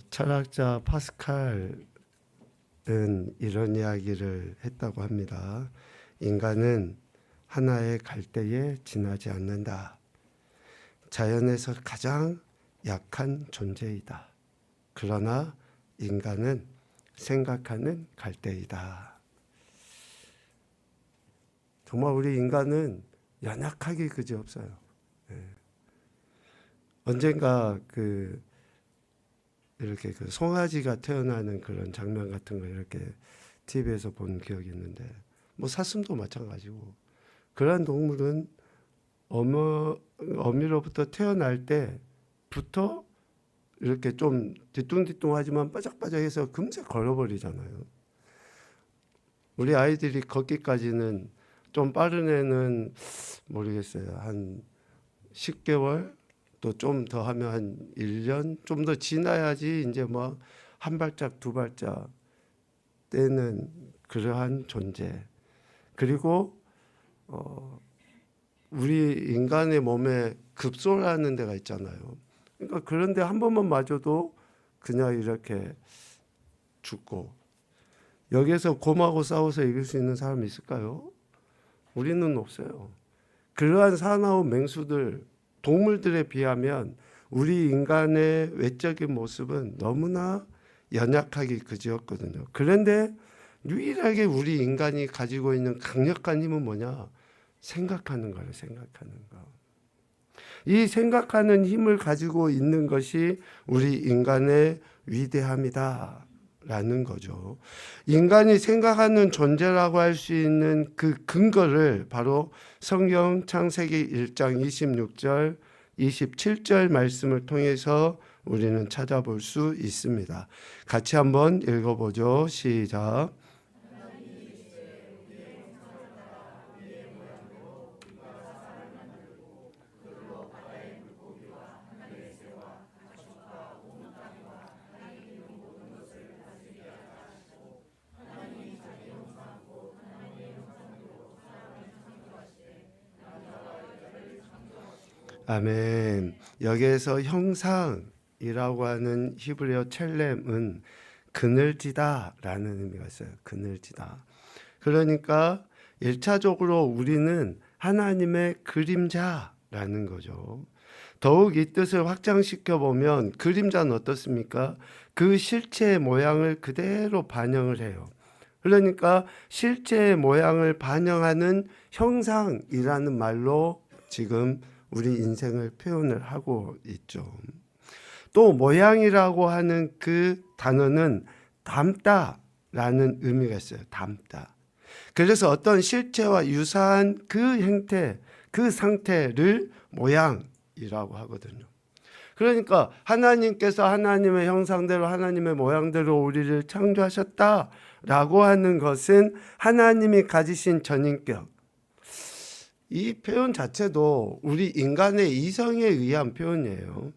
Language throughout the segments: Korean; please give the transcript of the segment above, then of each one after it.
철학자 파스칼은 이런 이야기를 했다고 합니다. 인간은 하나의 갈대에 지나지 않는다. 자연에서 가장 약한 존재이다. 그러나 인간은 생각하는 갈대이다. 정말 우리 인간은 연약하기 그지없어요. 언젠가 이렇게 송아지가 태어나는 그런 장면 같은 거 이렇게 TV에서 본 기억이 있는데, 뭐 사슴도 마찬가지고, 그러한 동물은 어미로부터 태어날 때부터 이렇게 좀 뒤뚱뒤뚱하지만 바짝바짝해서 금세 걸어버리잖아요. 우리 아이들이 걷기까지는 좀 빠른 애는 모르겠어요. 한 10개월 또 좀 더 하면 한 1년 좀 더 지나야지 이제 뭐 한 발짝 두 발짝 떼는 그러한 존재. 그리고 우리 인간의 몸에 급소라는 데가 있잖아요. 그러니까 그런데 한 번만 맞아도 그냥 이렇게 죽고, 여기에서 곰하고 싸워서 이길 수 있는 사람이 있을까요? 우리는 없어요. 그러한 사나운 맹수들, 동물들에 비하면 우리 인간의 외적인 모습은 너무나 연약하기 그지없거든요. 그런데 유일하게 우리 인간이 가지고 있는 강력한 힘은 뭐냐? 생각하는 거예요. 생각하는 거. 이 생각하는 힘을 가지고 있는 것이 우리 인간의 위대함이다 라는 거죠. 인간이 생각하는 존재라고 할 수 있는 그 근거를 바로 성경 창세기 1장 26절 27절 말씀을 통해서 우리는 찾아볼 수 있습니다. 같이 한번 읽어보죠. 시작. 아멘. 여기에서 형상이라고 하는 히브리어 첼렘은 그늘지다라는 의미가 있어요. 그늘지다. 그러니까 1차적으로 우리는 하나님의 그림자라는 거죠. 더욱 이 뜻을 확장시켜 보면 그림자는 어떻습니까? 그 실체의 모양을 그대로 반영을 해요. 그러니까 실체의 모양을 반영하는 형상이라는 말로 지금 우리 인생을 표현을 하고 있죠. 또 모양이라고 하는 그 단어는 닮다라는 의미가 있어요. 닮다. 그래서 어떤 실체와 유사한 그 형태, 그 상태를 모양이라고 하거든요. 그러니까 하나님께서 하나님의 형상대로 하나님의 모양대로 우리를 창조하셨다라고 하는 것은 하나님이 가지신 전인격, 이 표현 자체도 우리 인간의 이성에 의한 표현이에요.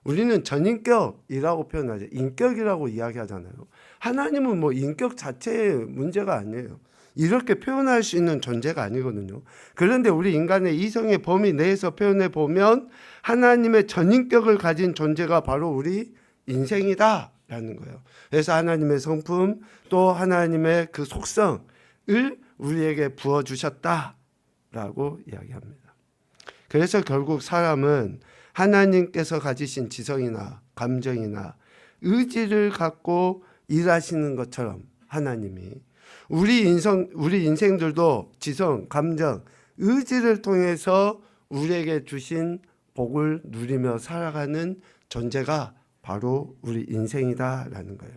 우리는 전인격이라고 표현하죠. 인격이라고 이야기하잖아요. 하나님은 뭐 인격 자체의 문제가 아니에요. 이렇게 표현할 수 있는 존재가 아니거든요. 그런데 우리 인간의 이성의 범위 내에서 표현해 보면 하나님의 전인격을 가진 존재가 바로 우리 인생이다라는 거예요. 그래서 하나님의 성품 또 하나님의 그 속성을 우리에게 부어주셨다 라고 이야기합니다. 그래서 결국 사람은 하나님께서 가지신 지성이나 감정이나 의지를 갖고 일하시는 것처럼 하나님이 우리 인생들도 지성, 감정, 의지를 통해서 우리에게 주신 복을 누리며 살아가는 존재가 바로 우리 인생이다라는 거예요.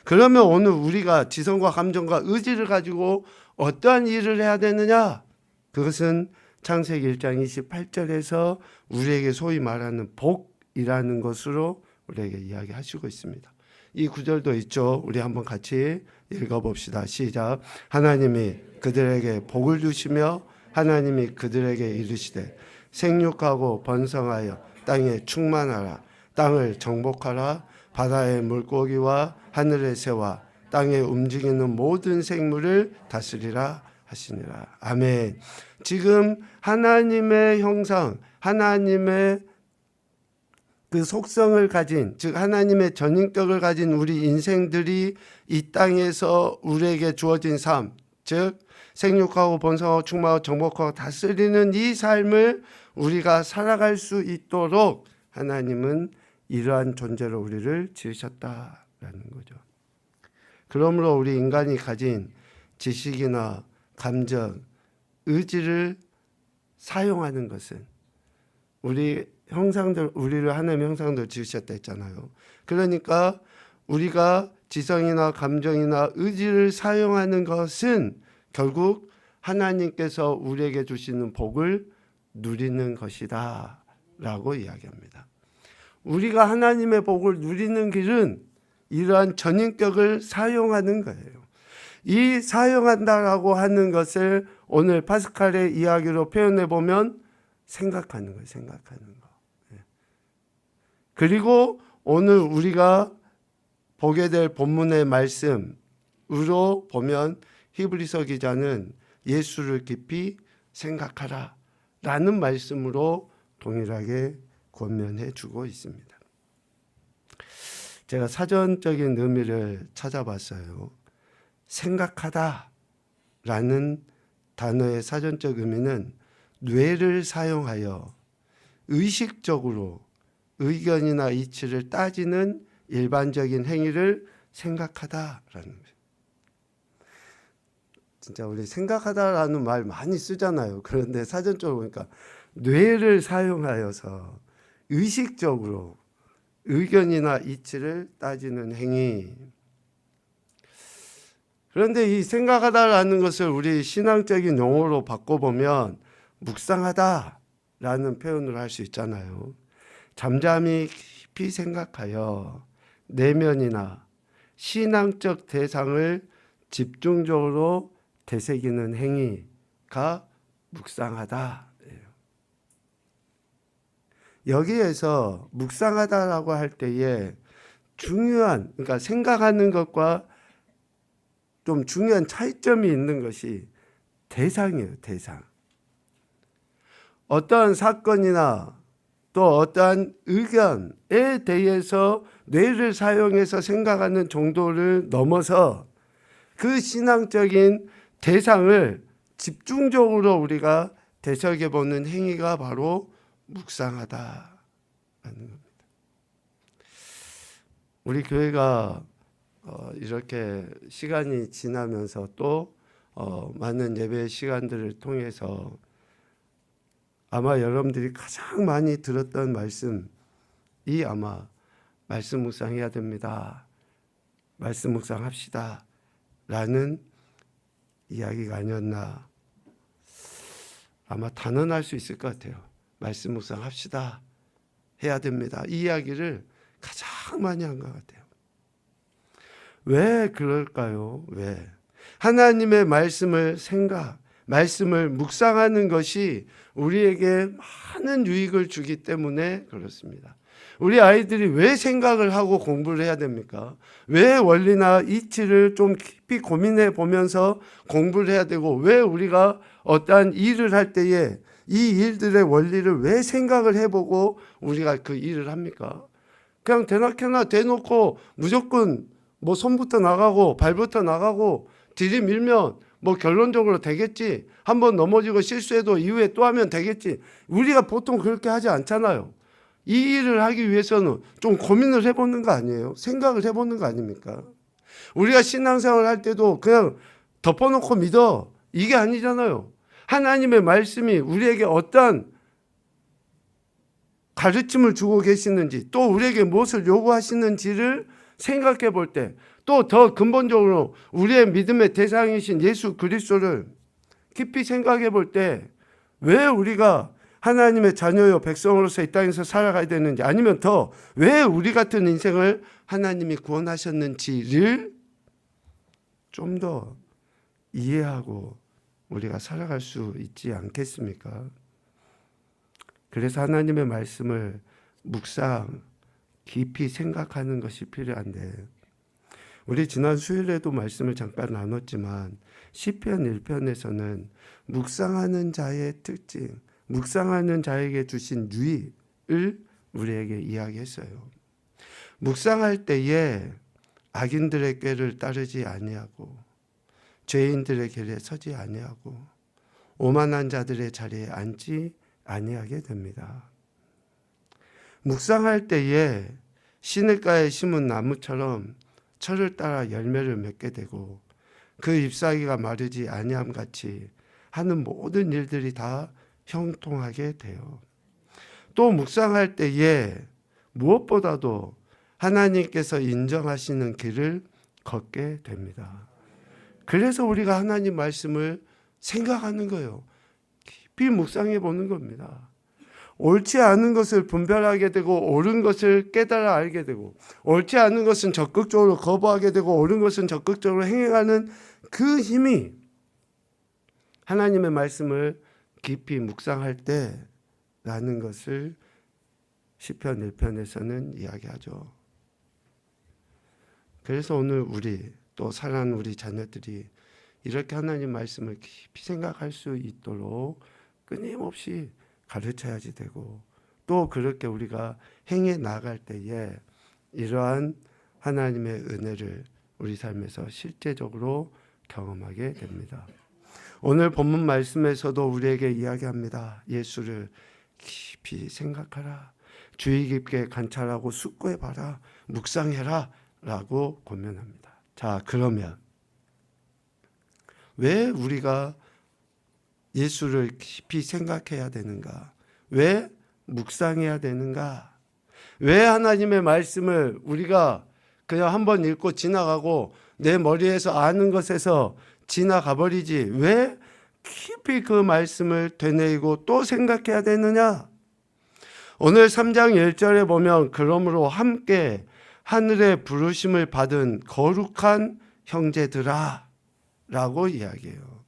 그러면 오늘 우리가 지성과 감정과 의지를 가지고 어떠한 일을 해야 되느냐? 그것은 창세기 1장 28절에서 우리에게 소위 말하는 복이라는 것으로 우리에게 이야기하시고 있습니다. 이 구절도 있죠. 우리 한번 같이 읽어봅시다. 시작. 하나님이 그들에게 복을 주시며 하나님이 그들에게 이르시되 생육하고 번성하여 땅에 충만하라. 땅을 정복하라. 바다의 물고기와 하늘의 새와 땅에 움직이는 모든 생물을 다스리라 하시니라. 아멘. 지금 하나님의 형상, 하나님의 그 속성을 가진, 즉 하나님의 전인격을 가진 우리 인생들이 이 땅에서 우리에게 주어진 삶, 즉 생육하고 번성하고 충만하고 정복하고 다스리는 이 삶을 우리가 살아갈 수 있도록 하나님은 이러한 존재로 우리를 지으셨다라는 거죠. 그러므로 우리 인간이 가진 지식이나 감정, 의지를 사용하는 것은 우리를 하나님의 형상대로 지으셨다 했잖아요. 그러니까 우리가 지성이나 감정이나 의지를 사용하는 것은 결국 하나님께서 우리에게 주시는 복을 누리는 것이다 라고 이야기합니다. 우리가 하나님의 복을 누리는 길은 이러한 전인격을 사용하는 거예요. 이 사용한다라고 하는 것을 오늘 파스칼의 이야기로 표현해 보면 생각하는 거예요. 생각하는 거. 그리고 오늘 우리가 보게 될 본문의 말씀으로 보면 히브리서 기자는 예수를 깊이 생각하라 라는 말씀으로 동일하게 권면해 주고 있습니다. 제가 사전적인 의미를 찾아봤어요. 생각하다 라는 단어의 사전적 의미는 뇌를 사용하여 의식적으로 의견이나 이치를 따지는 일반적인 행위를 생각하다라는 거예요. 진짜 우리 생각하다라는 말 많이 쓰잖아요. 그런데 사전적으로 보니까 뇌를 사용하여서 의식적으로 의견이나 이치를 따지는 행위. 그런데 이 생각하다라는 것을 우리 신앙적인 용어로 바꿔보면 묵상하다라는 표현을 할 수 있잖아요. 잠잠히 깊이 생각하여 내면이나 신앙적 대상을 집중적으로 되새기는 행위가 묵상하다. 여기에서 묵상하다라고 할 때에 중요한, 그러니까 생각하는 것과 좀 중요한 차이점이 있는 것이 대상이에요. 대상. 어떠한 사건이나 또 어떠한 의견에 대해서 뇌를 사용해서 생각하는 정도를 넘어서 그 신앙적인 대상을 집중적으로 우리가 되새겨보는 행위가 바로 묵상하다라는 겁니다. 우리 교회가 이렇게 시간이 지나면서 또 많은 예배 시간들을 통해서 아마 여러분들이 가장 많이 들었던 말씀이 아마 말씀 묵상해야 됩니다. 말씀 묵상합시다. 라는 이야기가 아니었나. 아마 단언할 수 있을 것 같아요. 말씀 묵상합시다. 해야 됩니다. 이 이야기를 가장 많이 한 것 같아요. 왜 그럴까요? 왜? 하나님의 말씀을 말씀을 묵상하는 것이 우리에게 많은 유익을 주기 때문에 그렇습니다. 우리 아이들이 왜 생각을 하고 공부를 해야 됩니까? 왜 원리나 이치를 좀 깊이 고민해 보면서 공부를 해야 되고, 왜 우리가 어떠한 일을 할 때에 이 일들의 원리를 왜 생각을 해보고 우리가 그 일을 합니까? 그냥 대낮게나 대놓고 무조건 뭐 손부터 나가고 발부터 나가고 들이밀면 뭐 결론적으로 되겠지. 한번 넘어지고 실수해도 이후에 또 하면 되겠지. 우리가 보통 그렇게 하지 않잖아요. 이 일을 하기 위해서는 좀 고민을 해보는 거 아니에요? 생각을 해보는 거 아닙니까? 우리가 신앙생활 할 때도 그냥 덮어놓고 믿어. 이게 아니잖아요. 하나님의 말씀이 우리에게 어떠한 가르침을 주고 계시는지, 또 우리에게 무엇을 요구하시는지를 생각해 볼 때, 또 더 근본적으로 우리의 믿음의 대상이신 예수 그리스도를 깊이 생각해 볼 때, 왜 우리가 하나님의 자녀요 백성으로서 이 땅에서 살아가야 되는지, 아니면 더 왜 우리 같은 인생을 하나님이 구원하셨는지를 좀 더 이해하고 우리가 살아갈 수 있지 않겠습니까? 그래서 하나님의 말씀을 묵상, 깊이 생각하는 것이 필요한데, 우리 지난 수요일에도 말씀을 잠깐 나눴지만 시편 1편에서는 묵상하는 자의 특징, 묵상하는 자에게 주신 유익을 우리에게 이야기했어요. 묵상할 때에 악인들의 꾀를 따르지 아니하고 죄인들의 길에 서지 아니하고 오만한 자들의 자리에 앉지 아니하게 됩니다. 묵상할 때에 시냇가에 심은 나무처럼 철을 따라 열매를 맺게 되고 그 잎사귀가 마르지 아니함 같이 하는 모든 일들이 다 형통하게 돼요. 또 묵상할 때에 무엇보다도 하나님께서 인정하시는 길을 걷게 됩니다. 그래서 우리가 하나님 말씀을 생각하는 거예요. 깊이 묵상해 보는 겁니다. 옳지 않은 것을 분별하게 되고 옳은 것을 깨달아 알게 되고 옳지 않은 것은 적극적으로 거부하게 되고 옳은 것은 적극적으로 행하는 그 힘이 하나님의 말씀을 깊이 묵상할 때라는 것을 시편 1편에서는 이야기하죠. 그래서 오늘 우리 또 사랑하는 우리 자녀들이 이렇게 하나님 말씀을 깊이 생각할 수 있도록 끊임없이 가르쳐야지 되고 또 그렇게 우리가 행해 나갈 때에 이러한 하나님의 은혜를 우리 삶에서 실제적으로 경험하게 됩니다. 오늘 본문 말씀에서도 우리에게 이야기합니다. 예수를 깊이 생각하라. 주의 깊게 관찰하고 숙고해봐라. 묵상해라 라고 권면합니다. 자, 그러면 왜 우리가 예수를 깊이 생각해야 되는가? 왜 묵상해야 되는가? 왜 하나님의 말씀을 우리가 그냥 한번 읽고 지나가고 내 머리에서 아는 것에서 지나가 버리지 왜 깊이 그 말씀을 되뇌이고 또 생각해야 되느냐? 오늘 3장 1절에 보면 그러므로 함께 하늘의 부르심을 받은 거룩한 형제들아 라고 이야기해요.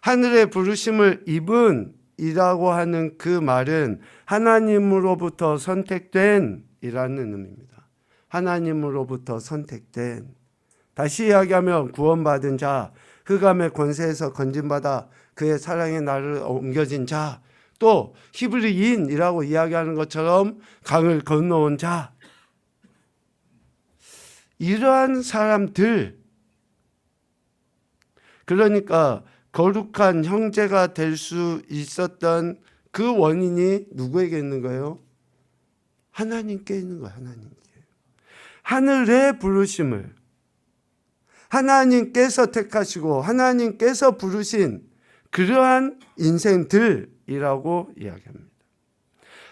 하늘의 부르심을 입은 이라고 하는 그 말은 하나님으로부터 선택된 이라는 의미입니다. 하나님으로부터 선택된. 다시 이야기하면 구원받은 자, 흑암의 권세에서 건진받아 그의 사랑의 날을 옮겨진 자, 또 히브리인이라고 이야기하는 것처럼 강을 건너온 자, 이러한 사람들, 그러니까 거룩한 형제가 될 수 있었던 그 원인이 누구에게 있는 거예요? 하나님께 있는 거예요. 하나님께. 하늘의 부르심을 하나님께서 택하시고 하나님께서 부르신 그러한 인생들이라고 이야기합니다.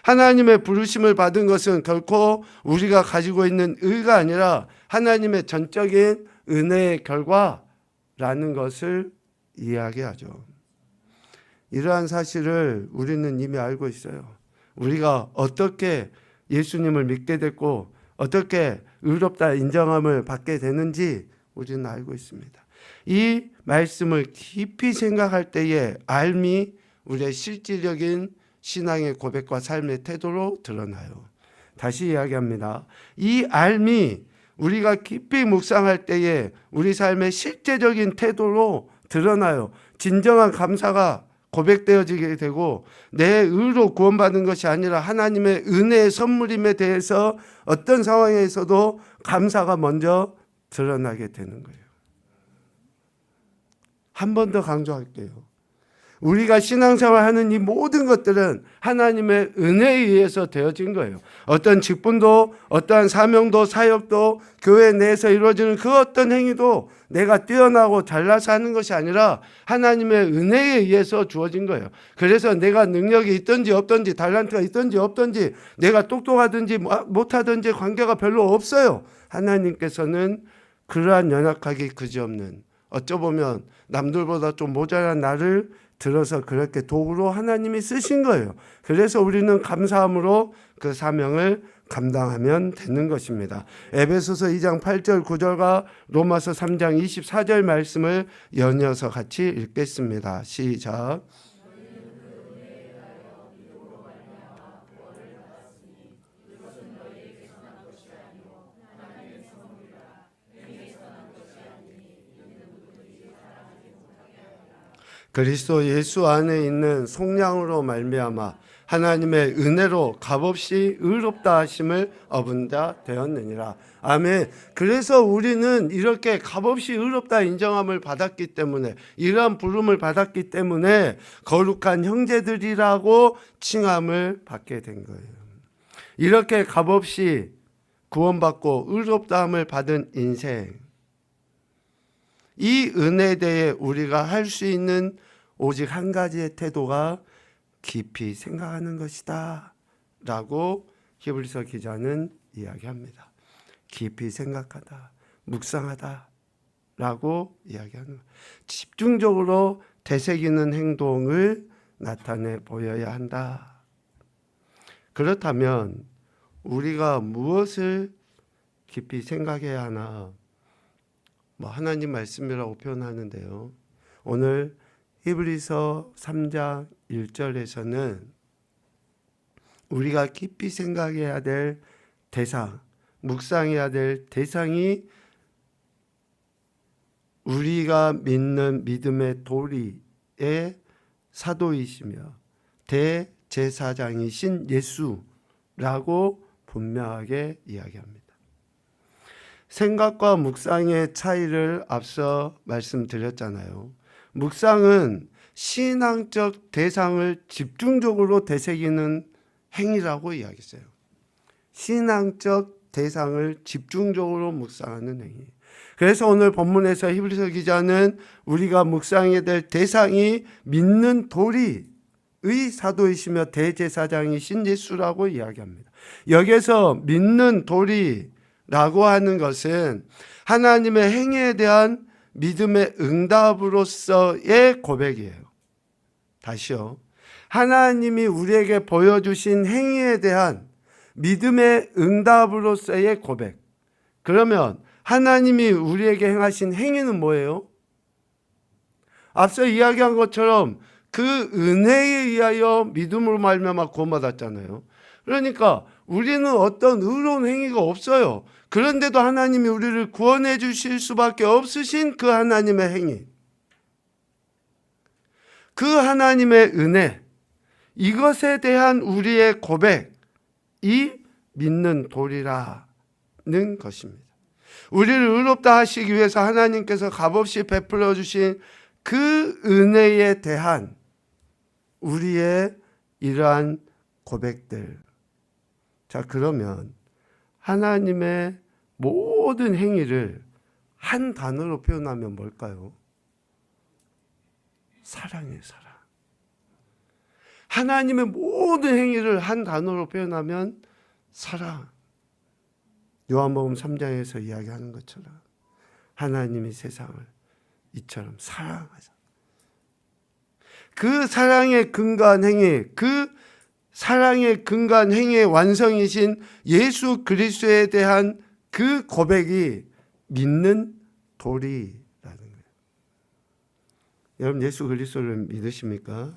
하나님의 부르심을 받은 것은 결코 우리가 가지고 있는 의가 아니라 하나님의 전적인 은혜의 결과라는 것을 이야기하죠. 이러한 사실을 우리는 이미 알고 있어요. 우리가 어떻게 예수님을 믿게 됐고 어떻게 의롭다 인정함을 받게 되는지 우리는 알고 있습니다. 이 말씀을 깊이 생각할 때에 알미 우리의 실질적인 신앙의 고백과 삶의 태도로 드러나요. 다시 이야기합니다. 이 알미 우리가 깊이 묵상할 때에 우리 삶의 실제적인 태도로 드러나요. 진정한 감사가 고백되어지게 되고 내 의로 구원받은 것이 아니라 하나님의 은혜의 선물임에 대해서 어떤 상황에서도 감사가 먼저 드러나게 되는 거예요. 한 번 더 강조할게요. 우리가 신앙생활 하는 이 모든 것들은 하나님의 은혜에 의해서 되어진 거예요. 어떤 직분도 어떠한 사명도 사역도 교회 내에서 이루어지는 그 어떤 행위도 내가 뛰어나고 잘나서 하는 것이 아니라 하나님의 은혜에 의해서 주어진 거예요. 그래서 내가 능력이 있든지 없든지 달란트가 있든지 없든지 내가 똑똑하든지 못하든지 관계가 별로 없어요. 하나님께서는 그러한 연약하기 그지없는 어쩌보면 남들보다 좀 모자란 나를 들어서 그렇게 도구로 하나님이 쓰신 거예요. 그래서 우리는 감사함으로 그 사명을 감당하면 되는 것입니다. 에베소서 2장 8절 9절과 로마서 3장 24절 말씀을 연이어서 같이 읽겠습니다. 시작. 그리스도 예수 안에 있는 속량으로 말미암아 하나님의 은혜로 값없이 의롭다 하심을 얻은 자 되었느니라. 아멘. 그래서 우리는 이렇게 값없이 의롭다 인정함을 받았기 때문에, 이러한 부름을 받았기 때문에 거룩한 형제들이라고 칭함을 받게 된 거예요. 이렇게 값없이 구원받고 의롭다함을 받은 인생, 이 은혜에 대해 우리가 할 수 있는 오직 한 가지의 태도가 깊이 생각하는 것이다 라고 히브리서 기자는 이야기합니다. 깊이 생각하다, 묵상하다 라고 이야기하는 거예요. 집중적으로 되새기는 행동을 나타내 보여야 한다. 그렇다면 우리가 무엇을 깊이 생각해야 하나? 하나님 말씀이라고 표현하는데요. 오늘 히브리서 3장 1절에서는 우리가 깊이 생각해야 될 대상, 묵상해야 될 대상이 우리가 믿는 믿음의 도리의 사도이시며 대제사장이신 예수라고 분명하게 이야기합니다. 생각과 묵상의 차이를 앞서 말씀드렸잖아요. 묵상은 신앙적 대상을 집중적으로 되새기는 행위라고 이야기했어요. 신앙적 대상을 집중적으로 묵상하는 행위. 그래서 오늘 본문에서 히브리서 기자는 우리가 묵상해야 될 대상이 믿는 도리의 사도이시며 대제사장이신 예수라고 이야기합니다. 여기서 믿는 도리라고 하는 것은 하나님의 행위에 대한 믿음의 응답으로서의 고백이에요. 다시요. 하나님이 우리에게 보여주신 행위에 대한 믿음의 응답으로서의 고백. 그러면 하나님이 우리에게 행하신 행위는 뭐예요? 앞서 이야기한 것처럼 그 은혜에 의하여 믿음으로 말미암아 구원받았잖아요. 그러니까 우리는 어떤 의로운 행위가 없어요. 그런데도 하나님이 우리를 구원해 주실 수밖에 없으신 그 하나님의 행위, 그 하나님의 은혜, 이것에 대한 우리의 고백이 믿는 도리라는 것입니다. 우리를 의롭다 하시기 위해서 하나님께서 값없이 베풀어 주신 그 은혜에 대한 우리의 이러한 고백들. 자, 그러면 하나님의 모든 행위를 한 단어로 표현하면 뭘까요? 사랑이에요, 사랑. 하나님의 모든 행위를 한 단어로 표현하면 사랑. 요한복음 3장에서 이야기하는 것처럼 하나님이 세상을 이처럼 사랑하사. 그 사랑의 근간 행위, 그 사랑의 근간 행위의 완성이신 예수 그리스도에 대한 그 고백이 믿는 도리라는 거예요. 여러분 예수 그리스도를 믿으십니까?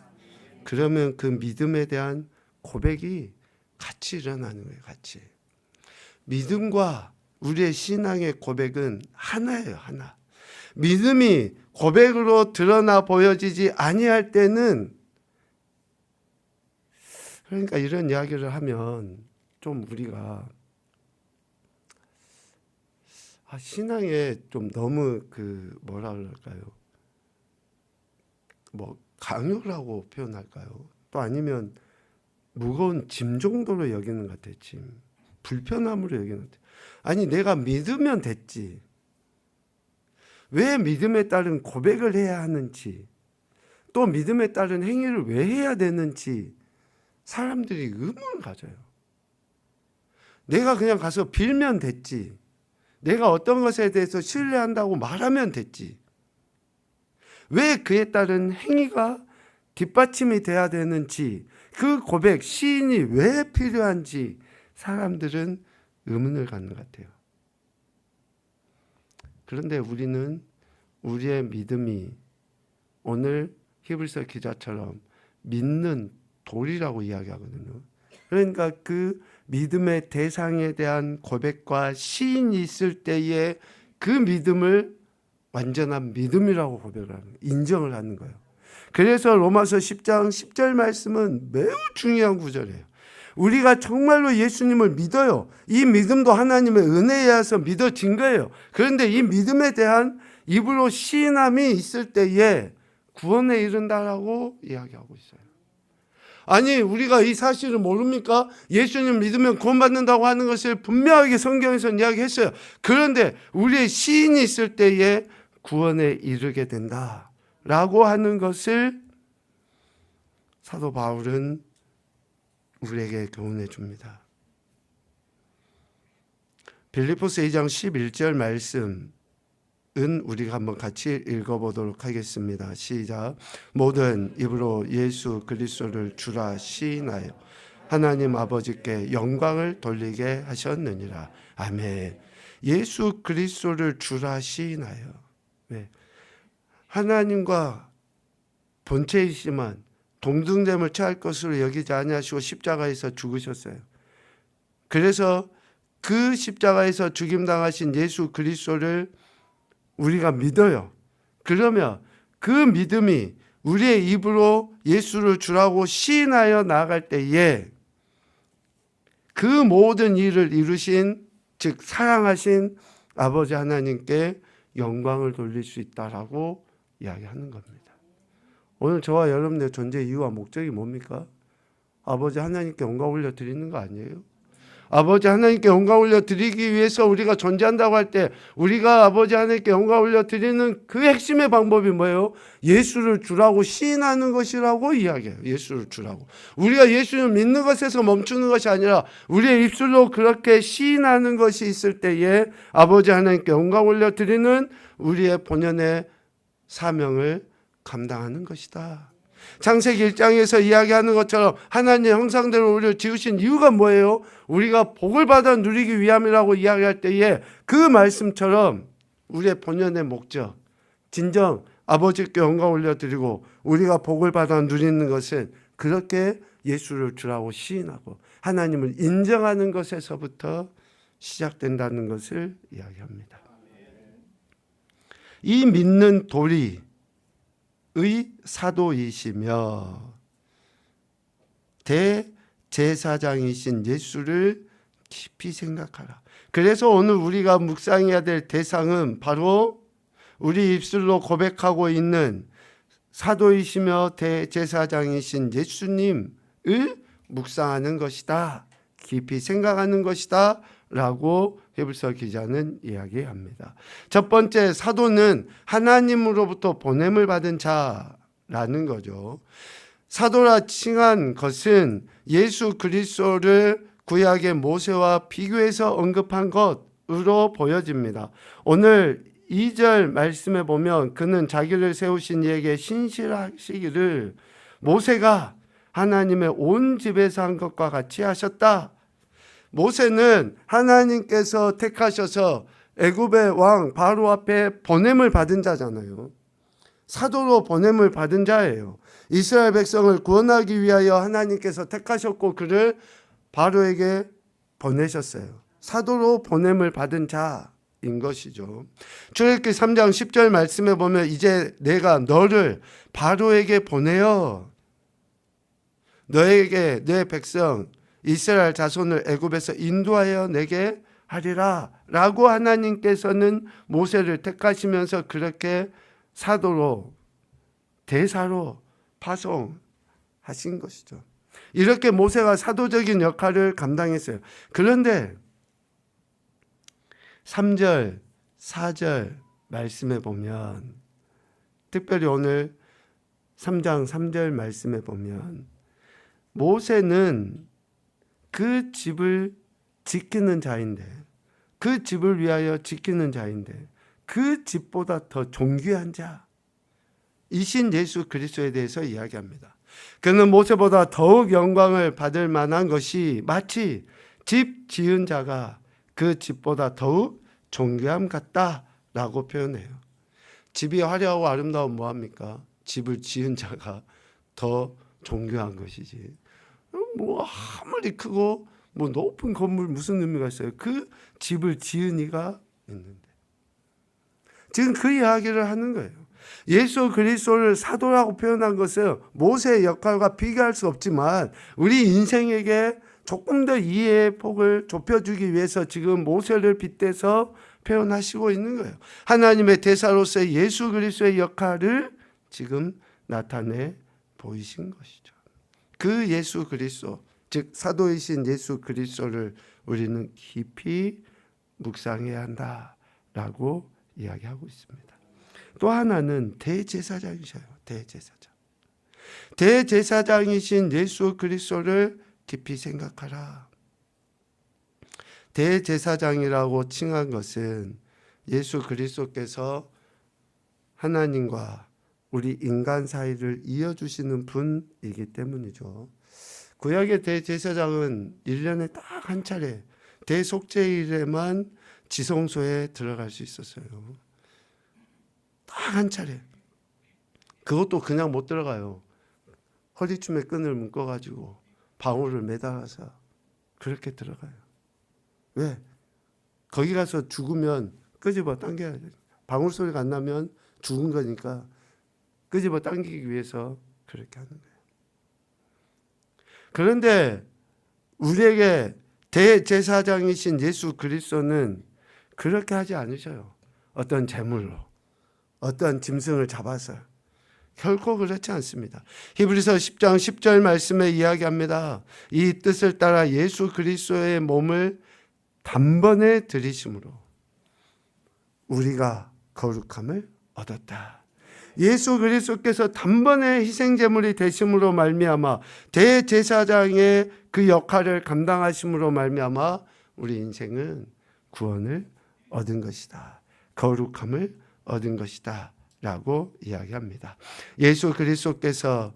그러면 그 믿음에 대한 고백이 같이 일어나는 거예요. 같이. 믿음과 우리의 신앙의 고백은 하나예요. 하나. 믿음이 고백으로 드러나 보여지지 아니할 때는, 그러니까 이런 이야기를 하면 좀 우리가 신앙에 좀 너무 뭐라 그럴까요? 강요라고 표현할까요? 또 아니면 무거운 짐 정도로 여기는 것 같아요. 짐. 불편함으로 여기는 것 같아요. 아니 내가 믿으면 됐지. 왜 믿음에 따른 고백을 해야 하는지, 또 믿음에 따른 행위를 왜 해야 되는지 사람들이 의문을 가져요. 내가 그냥 가서 빌면 됐지. 내가 어떤 것에 대해서 신뢰한다고 말하면 됐지. 왜 그에 따른 행위가 뒷받침이 돼야 되는지, 그 고백, 시인이 왜 필요한지 사람들은 의문을 갖는 것 같아요. 그런데 우리는 우리의 믿음이 오늘 히브리서 기자처럼 믿는 도리라고 이야기하거든요. 그러니까 그 믿음의 대상에 대한 고백과 시인이 있을 때에 그 믿음을 완전한 믿음이라고 고백을 하는 거예요. 인정을 하는 거예요. 그래서 로마서 10장 10절 말씀은 매우 중요한 구절이에요. 우리가 정말로 예수님을 믿어요. 이 믿음도 하나님의 은혜에 의해서 믿어진 거예요. 그런데 이 믿음에 대한 입으로 시인함이 있을 때에 구원에 이른다라고 이야기하고 있어요. 아니, 우리가 이 사실을 모릅니까? 예수님 믿으면 구원받는다고 하는 것을 분명하게 성경에서 이야기했어요. 그런데 우리의 시인이 있을 때에 구원에 이르게 된다라고 하는 것을 사도 바울은 우리에게 교훈해 줍니다. 빌립보서 2장 11절 말씀은 우리가 한번 같이 읽어보도록 하겠습니다. 시작. 모든 입으로 예수 그리스도를 주라 시인하여 하나님 아버지께 영광을 돌리게 하셨느니라. 아멘. 예수 그리스도를 주라 시인하여. 네. 하나님과 본체이시만 동등됨을 취할 것으로 여기지 아니하시고 십자가에서 죽으셨어요. 그래서 그 십자가에서 죽임당하신 예수 그리스도를 우리가 믿어요. 그러면 그 믿음이 우리의 입으로 예수를 주라고 시인하여 나아갈 때에 그 모든 일을 이루신, 즉 사랑하신 아버지 하나님께 영광을 돌릴 수 있다라고 이야기하는 겁니다. 오늘 저와 여러분의 존재 이유와 목적이 뭡니까? 아버지 하나님께 영광 올려드리는 거 아니에요? 아버지 하나님께 영광 올려드리기 위해서 우리가 존재한다고 할 때 우리가 아버지 하나님께 영광 올려드리는 그 핵심의 방법이 뭐예요? 예수를 주라고 시인하는 것이라고 이야기해요. 예수를 주라고. 우리가 예수를 믿는 것에서 멈추는 것이 아니라 우리의 입술로 그렇게 시인하는 것이 있을 때에 아버지 하나님께 영광 올려드리는 우리의 본연의 사명을 감당하는 것이다. 창세기 1장에서 이야기하는 것처럼 하나님의 형상대로 우리를 지으신 이유가 뭐예요? 우리가 복을 받아 누리기 위함이라고 이야기할 때에 그 말씀처럼 우리의 본연의 목적, 진정 아버지께 영광 올려드리고 우리가 복을 받아 누리는 것은 그렇게 예수를 주라고 시인하고 하나님을 인정하는 것에서부터 시작된다는 것을 이야기합니다. 이 믿는 도리 의 사도이시며 대제사장이신 예수를 깊이 생각하라. 그래서 오늘 우리가 묵상해야 될 대상은 바로 우리 입술로 고백하고 있는 사도이시며 대제사장이신 예수님을 묵상하는 것이다. 깊이 생각하는 것이다. 라고 히브리서 기자는 이야기합니다. 첫 번째, 사도는 하나님으로부터 보냄을 받은 자라는 거죠. 사도라 칭한 것은 예수 그리스도를 구약의 모세와 비교해서 언급한 것으로 보여집니다. 오늘 2절 말씀에 보면 그는 자기를 세우신 이에게 신실하시기를 모세가 하나님의 온 집에서 한 것과 같이 하셨다. 모세는 하나님께서 택하셔서 애굽의 왕 바로 앞에 보냄을 받은 자잖아요. 사도로 보냄을 받은 자예요. 이스라엘 백성을 구원하기 위하여 하나님께서 택하셨고 그를 바로에게 보내셨어요. 사도로 보냄을 받은 자인 것이죠. 출애굽기 3장 10절 말씀에 보면 이제 내가 너를 바로에게 보내어 너에게 내 백성 이스라엘 자손을 애굽에서 인도하여 내게 하리라 라고 하나님께서는 모세를 택하시면서 그렇게 사도로 대사로 파송하신 것이죠. 이렇게 모세가 사도적인 역할을 감당했어요. 그런데 3절, 4절 말씀에 보면 특별히 오늘 3장 3절 말씀에 보면 모세는 그 집을 지키는 자인데 그 집을 위하여 지키는 자인데 그 집보다 더 존귀한 자이신 예수 그리스도에 대해서 이야기합니다. 그는 모세보다 더욱 영광을 받을 만한 것이 마치 집 지은 자가 그 집보다 더욱 존귀함 같다라고 표현해요. 집이 화려하고 아름다우면 뭐합니까? 집을 지은 자가 더 존귀한 것이지. 뭐 아무리 크고 뭐 높은 건물 무슨 의미가 있어요? 그 집을 지은 이가 있는데 지금 그 이야기를 하는 거예요. 예수 그리스도를 사도라고 표현한 것은 모세의 역할과 비교할 수 없지만 우리 인생에게 조금 더 이해의 폭을 좁혀주기 위해서 지금 모세를 빗대서 표현하시고 있는 거예요. 하나님의 대사로서의 예수 그리스도의 역할을 지금 나타내 보이신 것이죠. 그 예수 그리스도, 즉 사도이신 예수 그리스도를 우리는 깊이 묵상해야 한다라고 이야기하고 있습니다. 또 하나는 대제사장이셔요. 대제사장. 대제사장이신 예수 그리스도를 깊이 생각하라. 대제사장이라고 칭한 것은 예수 그리스도께서 하나님과 우리 인간 사이를 이어주시는 분이기 때문이죠. 구약의 대제사장은 1년에 딱 한 차례 대속죄일에만 지성소에 들어갈 수 있었어요. 딱 한 차례. 그것도 그냥 못 들어가요. 허리춤에 끈을 묶어가지고 방울을 매달아서 그렇게 들어가요. 왜? 거기 가서 죽으면 끄집어 당겨야 돼요. 방울 소리가 안 나면 죽은 거니까 끄집어 당기기 위해서 그렇게 하는 거예요. 그런데 우리에게 대제사장이신 예수 그리스도는 그렇게 하지 않으셔요. 어떤 제물로, 어떤 짐승을 잡아서. 결코 그렇지 않습니다. 히브리서 10장 10절 말씀에 이야기합니다. 이 뜻을 따라 예수 그리스도의 몸을 단번에 들이심으로 우리가 거룩함을 얻었다. 예수 그리스도께서 단번에 희생제물이 되심으로 말미암아 대제사장의 그 역할을 감당하심으로 말미암아 우리 인생은 구원을 얻은 것이다. 거룩함을 얻은 것이다 라고 이야기합니다. 예수 그리스도께서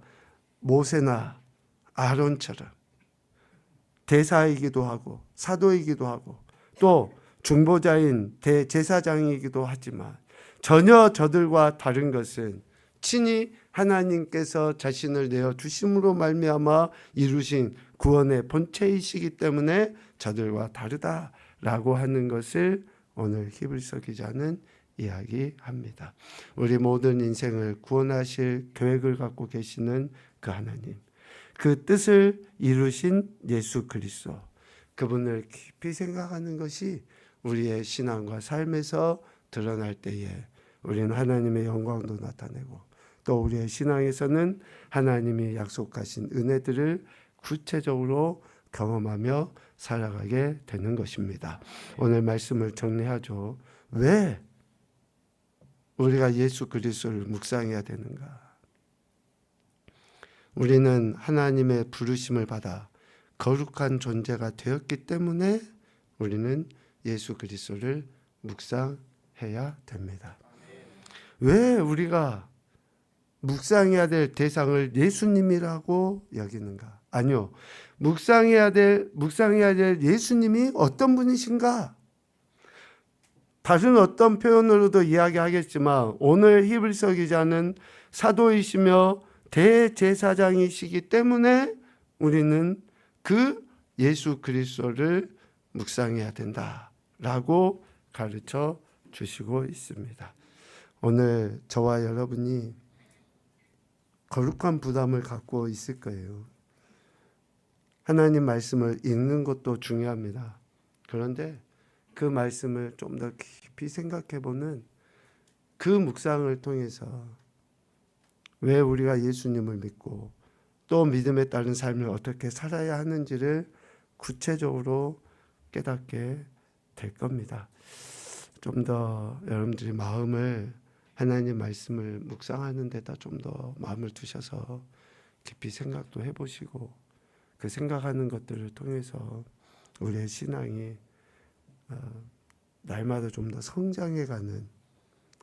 모세나 아론처럼 대사이기도 하고 사도이기도 하고 또 중보자인 대제사장이기도 하지만 전혀 저들과 다른 것은 친히 하나님께서 자신을 내어주심으로 말미암아 이루신 구원의 본체이시기 때문에 저들과 다르다라고 하는 것을 오늘 히브리서 기자는 이야기합니다. 우리 모든 인생을 구원하실 계획을 갖고 계시는 그 하나님, 그 뜻을 이루신 예수 그리스도, 그분을 깊이 생각하는 것이 우리의 신앙과 삶에서 드러날 때에 우리는 하나님의 영광도 나타내고 또 우리의 신앙에서는 하나님이 약속하신 은혜들을 구체적으로 경험하며 살아가게 되는 것입니다. 오늘 말씀을 정리하죠. 왜 우리가 예수 그리스도를 묵상해야 되는가? 우리는 하나님의 부르심을 받아 거룩한 존재가 되었기 때문에 우리는 예수 그리스도를 묵상해야 됩니다. 왜 우리가 묵상해야 될 대상을 예수님이라고 여기는가? 아니요. 묵상해야 될 예수님이 어떤 분이신가? 다른 어떤 표현으로도 이야기하겠지만 오늘 히브리서 기자는 사도이시며 대제사장이시기 때문에 우리는 그 예수 그리스도를 묵상해야 된다라고 가르쳐 주시고 있습니다. 오늘 저와 여러분이 거룩한 부담을 갖고 있을 거예요. 하나님 말씀을 읽는 것도 중요합니다. 그런데 그 말씀을 좀 더 깊이 생각해보는 그 묵상을 통해서 왜 우리가 예수님을 믿고 또 믿음에 따른 삶을 어떻게 살아야 하는지를 구체적으로 깨닫게 될 겁니다. 좀 더 여러분들이 마음을 하나님 말씀을 묵상하는 데다 좀 더 마음을 두셔서 깊이 생각도 해보시고 그 생각하는 것들을 통해서 우리의 신앙이 날마다 좀 더 성장해가는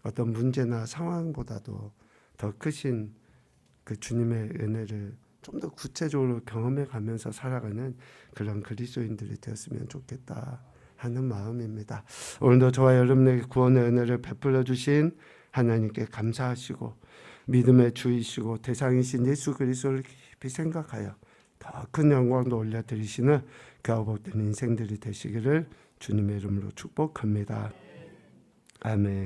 어떤 문제나 상황보다도 더 크신 그 주님의 은혜를 좀 더 구체적으로 경험해 가면서 살아가는 그런 그리스도인들이 되었으면 좋겠다 하는 마음입니다. 오늘도 저와 여러분에게 구원의 은혜를 베풀어 주신 하나님께 감사하시고 믿음의 주이시고 대상이신 예수 그리스도를 깊이 생각하여 더 큰 영광도 올려드리시는 그 복된 인생들이 되시기를 주님의 이름으로 축복합니다. 아멘.